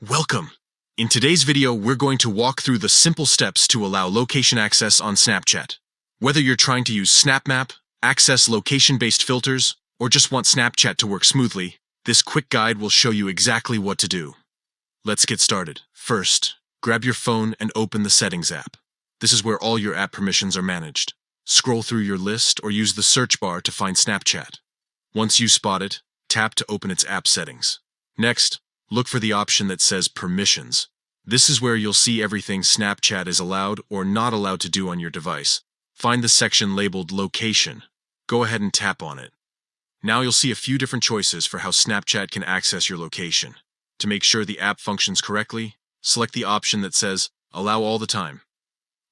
Welcome! In today's video, we're going to walk through the simple steps to allow location access on Snapchat. Whether you're trying to use SnapMap, access location-based filters, or just want Snapchat to work smoothly, this quick guide will show you exactly what to do. Let's get started. First, grab your phone and open the Settings app. This is where all your app permissions are managed. Scroll through your list or use the search bar to find Snapchat. Once you spot it, tap to open its app settings. Next, look for the option that says Permissions. This is where you'll see everything Snapchat is allowed or not allowed to do on your device. Find the section labeled Location. Go ahead and tap on it. Now you'll see a few different choices for how Snapchat can access your location. To make sure the app functions correctly, select the option that says Allow all the time.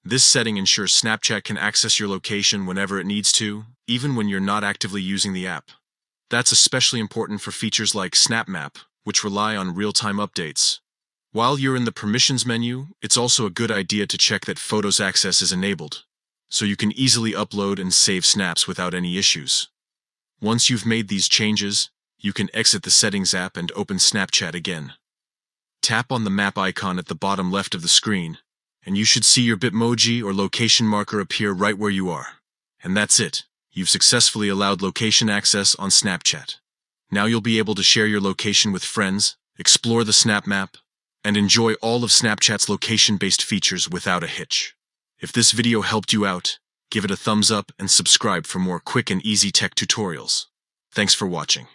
This setting ensures Snapchat can access your location whenever it needs to, even when you're not actively using the app. That's especially important for features like SnapMap, which rely on real-time updates. While you're in the Permissions menu, it's also a good idea to check that Photos access is enabled, so you can easily upload and save snaps without any issues. Once you've made these changes, you can exit the Settings app and open Snapchat again. Tap on the map icon at the bottom left of the screen, and you should see your Bitmoji or location marker appear right where you are. And that's it. You've successfully allowed location access on Snapchat. Now you'll be able to share your location with friends, explore the Snap Map, and enjoy all of Snapchat's location-based features without a hitch. If this video helped you out, give it a thumbs up and subscribe for more quick and easy tech tutorials. Thanks for watching.